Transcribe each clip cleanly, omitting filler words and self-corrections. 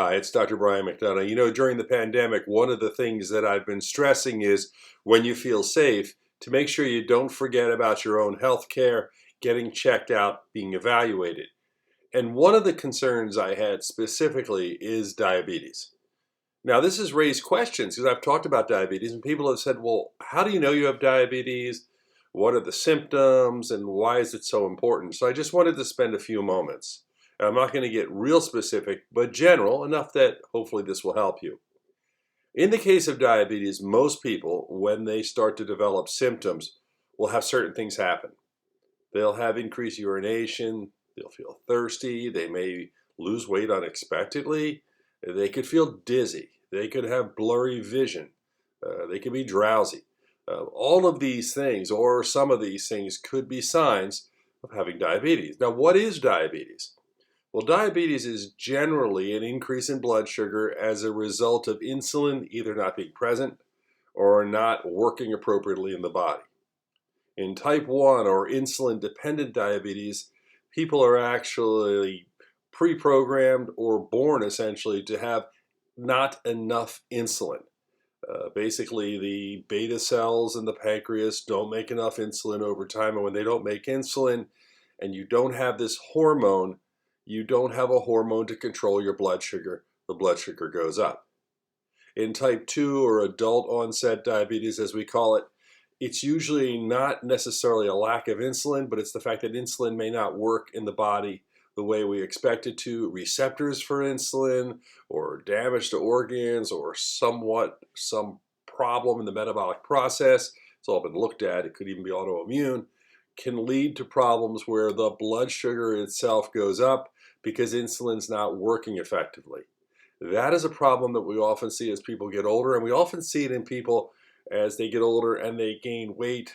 Hi, it's Dr. Brian McDonough. During the pandemic, one of the things that I've been stressing is when you feel safe, to make sure you don't forget about your own health care, getting checked out, being evaluated. And one of the concerns I had specifically is diabetes. Now, this has raised questions because I've talked about diabetes and people have said, well, how do you know you have diabetes? What are the symptoms and why is it so important? So I just wanted to spend a few moments. I'm not going to get real specific, but general, enough that hopefully this will help you. In the case of diabetes, most people, when they start to develop symptoms, will have certain things happen. They'll have increased urination, they'll feel thirsty, they may lose weight unexpectedly, they could feel dizzy, they could have blurry vision, they could be drowsy. All of these things, or some of these things, could be signs of having diabetes. Now, what is diabetes? Well, diabetes is generally an increase in blood sugar as a result of insulin either not being present or not working appropriately in the body. In type 1 or insulin-dependent diabetes, people are actually pre-programmed or born essentially to have not enough insulin. Basically, the beta cells in the pancreas don't make enough insulin over time, and when they don't make insulin and you don't have this hormone, you don't have a hormone to control your blood sugar, the blood sugar goes up. In type 2 or adult onset diabetes, as we call it, it's usually not necessarily a lack of insulin, but it's the fact that insulin may not work in the body the way we expect it to. Receptors for insulin, or damage to organs, or some problem in the metabolic process, it's all been looked at, it could even be autoimmune, can lead to problems where the blood sugar itself goes up because insulin's not working effectively. That is a problem that we often see as people get older, and we often see it in people as they get older and they gain weight.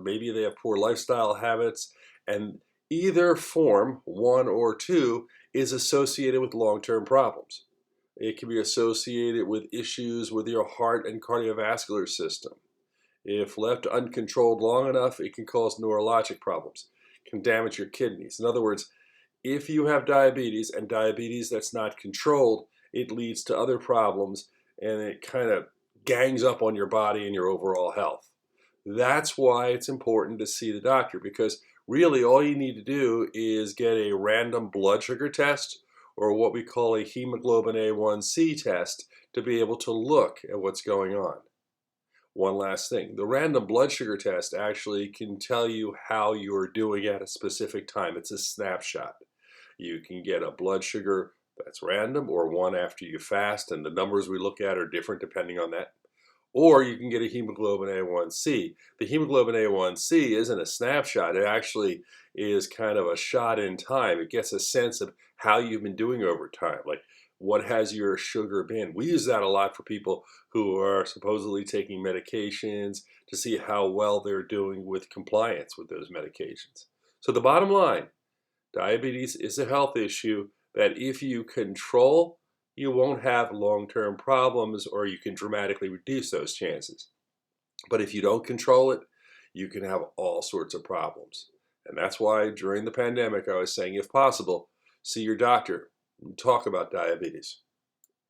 Maybe they have poor lifestyle habits, and either form, one or two, is associated with long-term problems. It can be associated with issues with your heart and cardiovascular system. If left uncontrolled long enough, it can cause neurologic problems, can damage your kidneys. In other words, if you have diabetes and diabetes that's not controlled, it leads to other problems and it kind of gangs up on your body and your overall health. That's why it's important to see the doctor, because really all you need to do is get a random blood sugar test or what we call a hemoglobin A1C test to be able to look at what's going on. One last thing, the random blood sugar test actually can tell you how you're doing at a specific time. It's a snapshot. You can get a blood sugar that's random or one after you fast, and the numbers we look at are different depending on that. Or you can get a hemoglobin A1C. The hemoglobin A1C isn't a snapshot. It actually is kind of a shot in time. It gets a sense of how you've been doing over time. Like, what has your sugar been? We use that a lot for people who are supposedly taking medications to see how well they're doing with compliance with those medications. So the bottom line, diabetes is a health issue that if you control, you won't have long-term problems, or you can dramatically reduce those chances. But if you don't control it, you can have all sorts of problems. And that's why during the pandemic, I was saying, if possible, see your doctor and talk about diabetes.